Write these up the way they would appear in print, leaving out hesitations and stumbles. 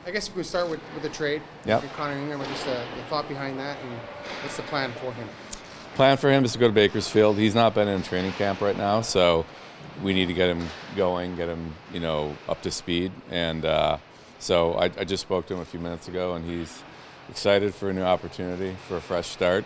I guess we could start with the trade. Yep. Connor Ingram, just the thought behind that, and what's the plan for him? Plan for him is to go to Bakersfield. He's not been in training camp right now, so we need to get him going, get him, up to speed. And so I just spoke to him a few minutes ago, and he's excited for a new opportunity, for a fresh start.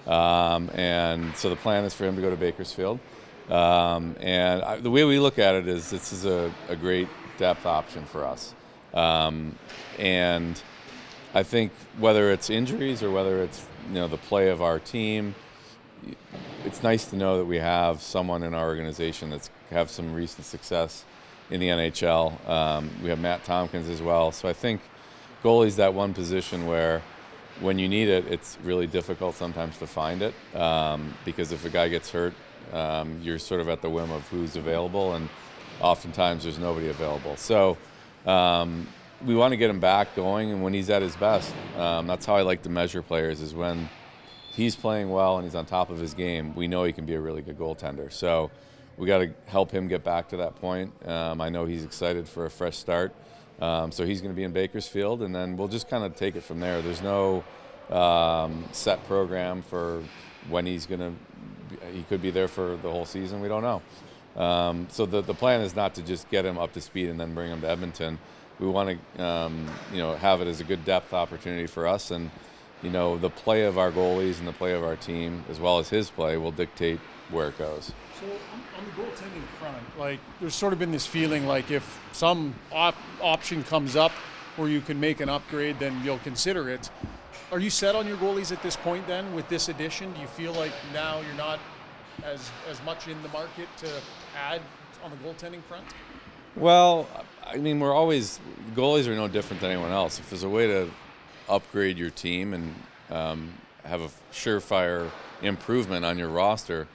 And so the plan is for him to go to Bakersfield. The way we look at it is this is a great depth option for us. And I think whether it's injuries or whether it's the play of our team, it's nice to know that we have someone in our organization that's have some recent success in the NHL. We have Matt Tompkins as well. So I think goalie's that one position where when you need it, it's really difficult sometimes to find it because if a guy gets hurt, you're sort of at the whim of who's available, and oftentimes there's nobody available. So we want to get him back going, and when he's at his best, that's how I like to measure players, is when he's playing well and he's on top of his game, we know he can be a really good goaltender. So we got to help him get back to that point. I know he's excited for a fresh start. So he's going to be in Bakersfield, and then we'll just kind of take it from there. There's no set program for when he could be there for the whole season. We don't know. So the plan is not to just get him up to speed and then bring him to Edmonton. We want to have it as a good depth opportunity for us, and the play of our goalies and the play of our team, as well as his play, will dictate where it goes. So on the goaltending front, there's sort of been this feeling like if some option comes up where you can make an upgrade, then you'll consider it. Are you set on your goalies at this point then with this addition? Do you feel like now you're not as much in the market to add on the goaltending front? Well, I mean, goalies are no different than anyone else. If there's a way to upgrade your team and have a surefire improvement on your roster,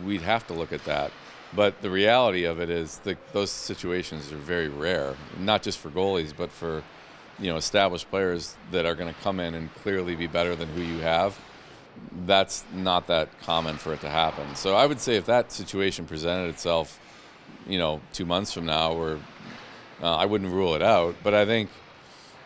we'd have to look at that. But the reality of it is that those situations are very rare, not just for goalies, but for established players that are going to come in and clearly be better than who you have. That's not that common for it to happen. So I would say if that situation presented itself, 2 months from now, I wouldn't rule it out. But I think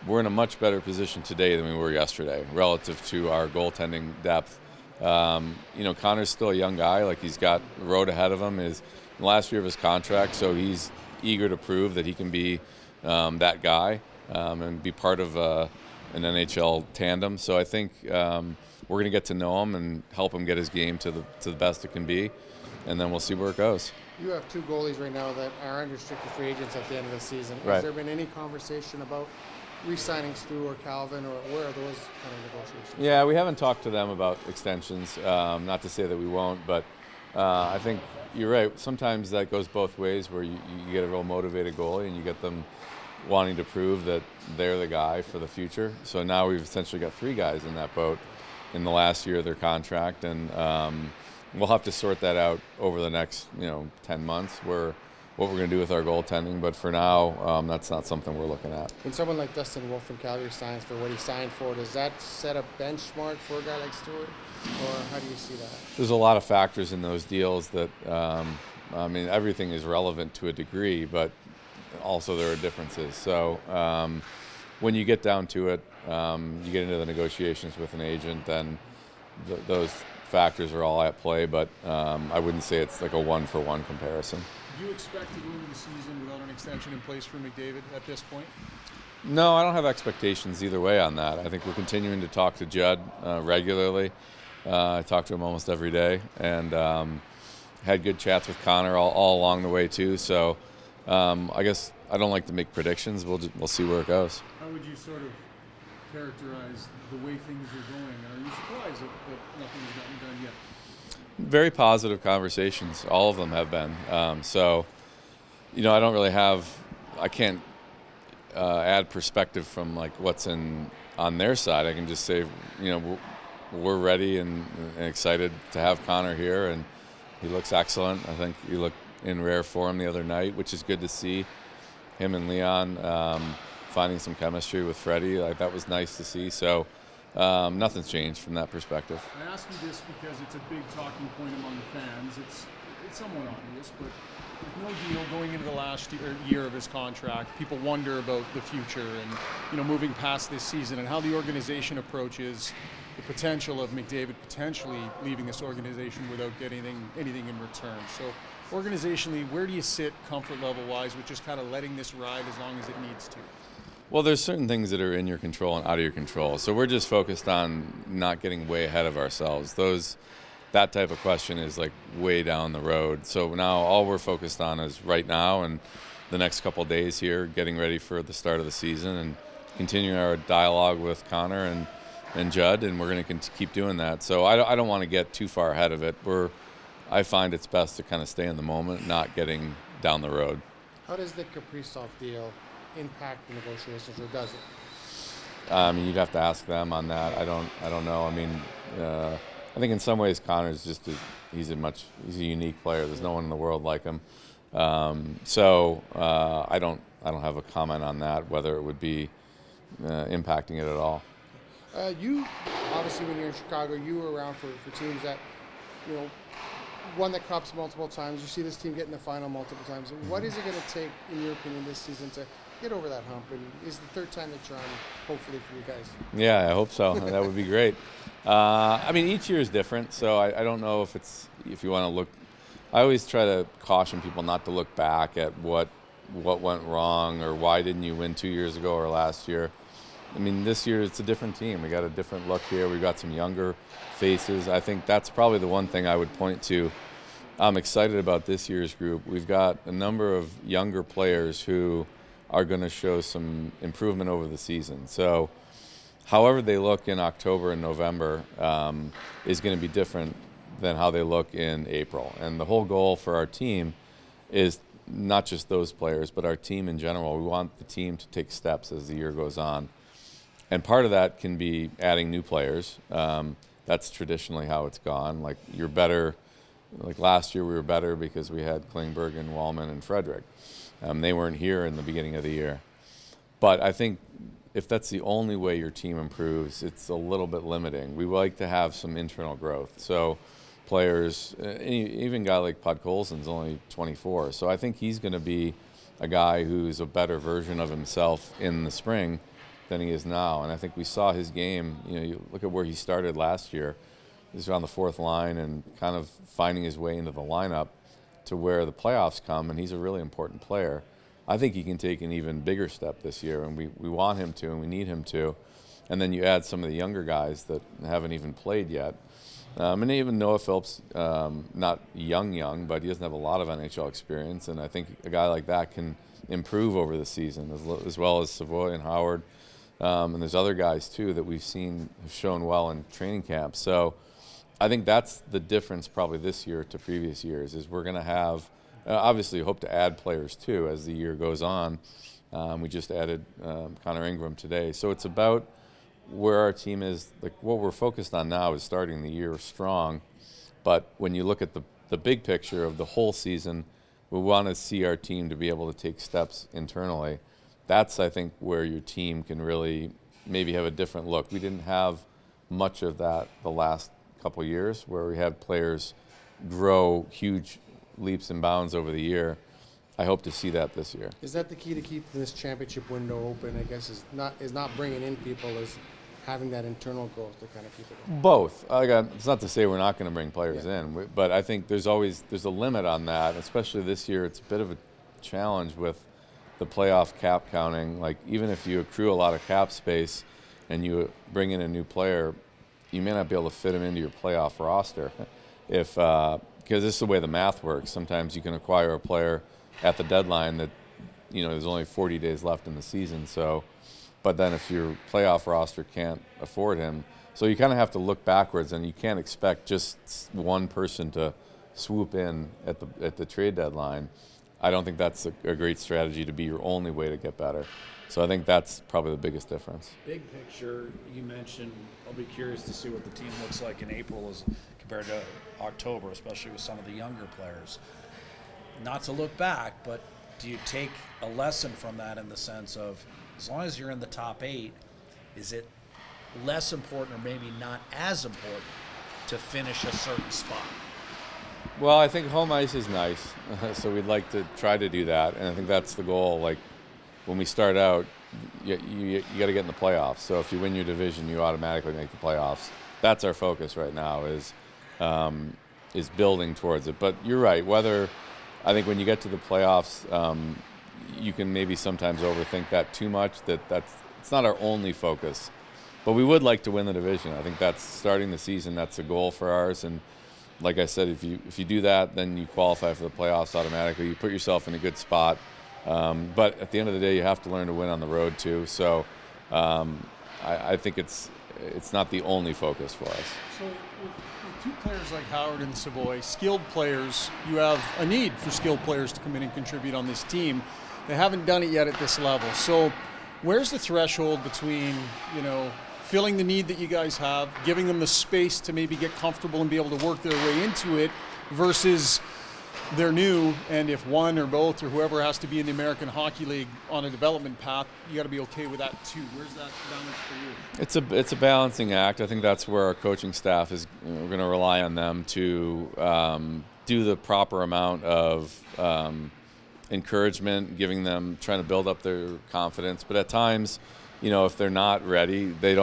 we're in a much better position today than we were yesterday relative to our goaltending depth. Connor's still a young guy. He's got the road ahead of him. Is the last year of his contract, so he's eager to prove that he can be that guy and be part of an NHL tandem. So I think we're going to get to know him and help him get his game to the best it can be, and then we'll see where it goes. You have two goalies right now that are unrestricted free agents at the end of the season. Right. Has there been any conversation about re-signing Stu or Calvin, or where are those kind of negotiations? Yeah, we haven't talked to them about extensions. Not to say that we won't, but I think you're right. Sometimes that goes both ways, where you get a real motivated goalie and you get them wanting to prove that they're the guy for the future. So now we've essentially got 3 guys in that boat in the last year of their contract, and we'll have to sort that out over the next 10 months, what we're going to do with our goaltending. But for now, that's not something we're looking at. When someone like Dustin Wolf from Calgary signs for what he signed for, does that set a benchmark for a guy like Stewart, or how do you see that? There's a lot of factors in those deals that, everything is relevant to a degree, but also there are differences. So when you get down to it, you get into the negotiations with an agent, then those factors are all at play, but I wouldn't say it's like a one-for-one comparison. Do you expect to go into the season without an extension in place for McDavid at this point? No, I don't have expectations either way on that. I think we're continuing to talk to Judd regularly. I talk to him almost every day, and had good chats with Connor all along the way too. So I guess I don't like to make predictions. We'll see where it goes. How would you sort of characterize the way things are going? And are you surprised that nothing's gotten done yet? Very positive conversations. All of them have been. I don't really I can't add perspective from what's on their side. I can just say, we're ready and excited to have Connor here, and he looks excellent. I think he looked in rare form the other night, which is good to see. Him and Leon finding some chemistry with Freddie, that was nice to see. So nothing's changed from that perspective. I ask you this because it's a big talking point among the fans. it's somewhat obvious, but with no deal going into the last year of his contract, people wonder about the future and moving past this season and how the organization approaches the potential of McDavid potentially leaving this organization without getting anything in return. So organizationally, where do you sit comfort level wise with just kind of letting this ride as long as it needs to? Well, there's certain things that are in your control and out of your control. So we're just focused on not getting way ahead of ourselves. That type of question is like way down the road. So now all we're focused on is right now and the next couple of days here, getting ready for the start of the season and continuing our dialogue with Connor and Judd, and we're going to keep doing that. So I don't want to get too far ahead of it. I find it's best to kind of stay in the moment, not getting down the road. How does the Kaprizov deal impact the negotiations, or does it? I mean, you'd have to ask them on that. I don't know. I mean, I think in some ways Connor's he's a unique player. There's no one in the world like him. So I don't have a comment on that, whether it would be impacting it at all. You obviously, when you're in Chicago, you were around for teams that won the cups multiple times. You see this team get in the final multiple times. What is it going to take, in your opinion, this season to get over that hump? And is the third time the charm, hopefully, for you guys? Yeah, I hope so. That would be great. I mean, each year is different, so I don't know if you want to look. I always try to caution people not to look back at what went wrong or why didn't you win 2 years ago or last year. I mean, this year it's a different team. We got a different look here. We got some younger faces. I think that's probably the one thing I would point to. I'm excited about this year's group. We've got a number of younger players who are going to show some improvement over the season. So however they look in October and November is going to be different than how they look in April. And the whole goal for our team is not just those players, but our team in general. We want the team to take steps as the year goes on. And part of that can be adding new players. That's traditionally how it's gone. Like, you're better. Like last year we were better because we had Klingberg and Wallman and Frederick. They weren't here in the beginning of the year. But I think if that's the only way your team improves, it's a little bit limiting. We like to have some internal growth. So players, even a guy like Podkolzin's only 24. So I think he's going to be a guy who's a better version of himself in the spring than he is now. And I think we saw his game. You look at where he started last year. He's on the fourth line and kind of finding his way into the lineup to where the playoffs come, and he's a really important player. I think he can take an even bigger step this year, and we want him to, and we need him to. And then you add some of the younger guys that haven't even played yet. And even Noah Phillips, not young, but he doesn't have a lot of NHL experience, and I think a guy like that can improve over the season, as well as Savoy and Howard. And there's other guys, too, that we've seen have shown well in training camp. So I think that's the difference probably this year to previous years, is we're going to have, obviously hope to add players, too, as the year goes on. We just added Connor Ingram today. So it's about where our team is. Like, what we're focused on now is starting the year strong. But when you look at the big picture of the whole season, we want to see our team to be able to take steps internally. That's, I think, where your team can really maybe have a different look. We didn't have much of that the last couple of years, where we had players grow huge leaps and bounds over the year. I hope to see that this year. Is that the key to keeping this championship window open? I guess is not bringing in people, is having that internal growth to kind of keep it open. Both. It's not to say we're not going to bring players in, but I think there's a limit on that. Especially this year, it's a bit of a challenge with the playoff cap counting. Like, even if you accrue a lot of cap space and you bring in a new player, you may not be able to fit him into your playoff roster, because this is the way the math works. Sometimes you can acquire a player at the deadline that, there's only 40 days left in the season. So, but then if your playoff roster can't afford him, so you kind of have to look backwards, and you can't expect just one person to swoop in at the trade deadline. I don't think that's a great strategy to be your only way to get better. So I think that's probably the biggest difference. Big picture, you mentioned, I'll be curious to see what the team looks like in April as compared to October, especially with some of the younger players. Not to look back, but do you take a lesson from that in the sense of, as long as you're in the top 8, is it less important or maybe not as important to finish a certain spot? Well, I think home ice is nice, so we'd like to try to do that, and I think that's the goal. Like when we start out, you got to get in the playoffs. So if you win your division, you automatically make the playoffs. That's our focus right now is building towards it. But you're right. I think when you get to the playoffs, you can maybe sometimes overthink that too much. It's not our only focus, but we would like to win the division. I think that's starting the season. That's a goal for ours, and like I said, if you do that, then you qualify for the playoffs automatically. You put yourself in a good spot. But at the end of the day, you have to learn to win on the road too. So I think it's not the only focus for us. So with two players like Howard and Savoy, skilled players, you have a need for skilled players to come in and contribute on this team. They haven't done it yet at this level. So where's the threshold between, filling the need that you guys have, giving them the space to maybe get comfortable and be able to work their way into it, versus they're new, and if one or both or whoever has to be in the American Hockey League on a development path, you got to be okay with that too. Where's that balance for you? It's a balancing act. I think that's where our coaching staff is. We're going to rely on them to do the proper amount of encouragement, trying to build up their confidence. But at times, if they're not ready, they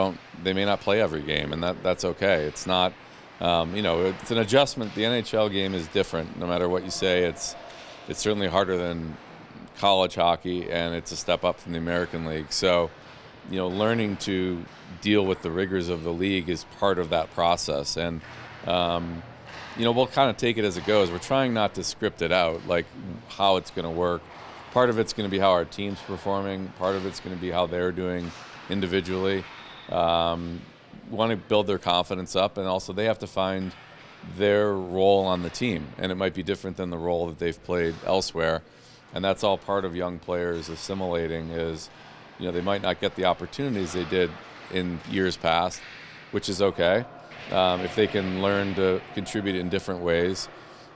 may not play every game, and that's okay. It's not, it's an adjustment. The NHL game is different. No matter what you say, it's certainly harder than college hockey, and it's a step up from the American League. So, learning to deal with the rigors of the league is part of that process. And, we'll kind of take it as it goes. We're trying not to script it out, like how it's going to work. Part of it's going to be how our team's performing. Part of it's going to be how they're doing individually. Want to build their confidence up, and also they have to find their role on the team. And it might be different than the role that they've played elsewhere. And that's all part of young players assimilating is, they might not get the opportunities they did in years past, which is okay, if they can learn to contribute in different ways.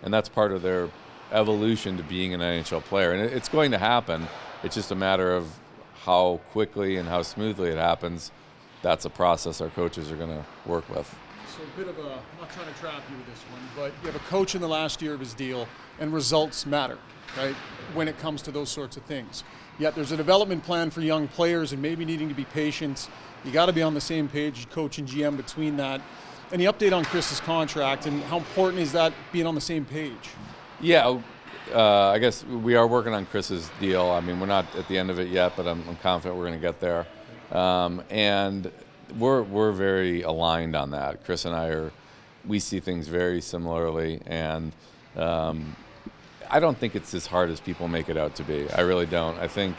And that's part of their evolution to being an NHL player, and it's going to happen. It's just a matter of how quickly and how smoothly it happens. That's a process our coaches are going to work with. So a bit of I'm not trying to trap you with this one, but you have a coach in the last year of his deal, and results matter, right, when it comes to those sorts of things. Yet there's a development plan for young players and maybe needing to be patient. You got to be on the same page, coach and GM, between that. Any update on Chris's contract, and how important is that, being on the same page? Yeah, I guess we are working on Chris's deal. I mean, we're not at the end of it yet, but I'm confident we're going to get there. And we're very aligned on that. Chris and we see things very similarly, and I don't think it's as hard as people make it out to be. I really don't. I think,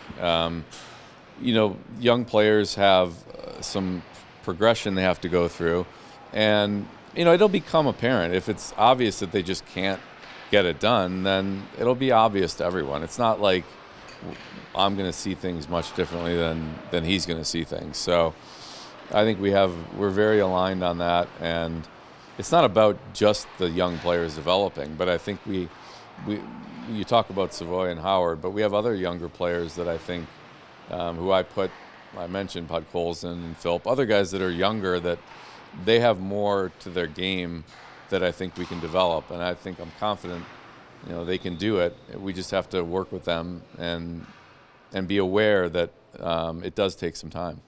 young players have some progression they have to go through, and, it'll become apparent. If it's obvious that they just can't get it done, then it'll be obvious to everyone. It's not like I'm going to see things much differently than he's going to see things. So I think we're very aligned on that, and it's not about just the young players developing, but I think you talk about Savoy and Howard, but we have other younger players that I think who I mentioned Podkolzin and Philp, other guys that are younger, that they have more to their game that I think we can develop, and I'm confident, they can do it. We just have to work with them and be aware that it does take some time.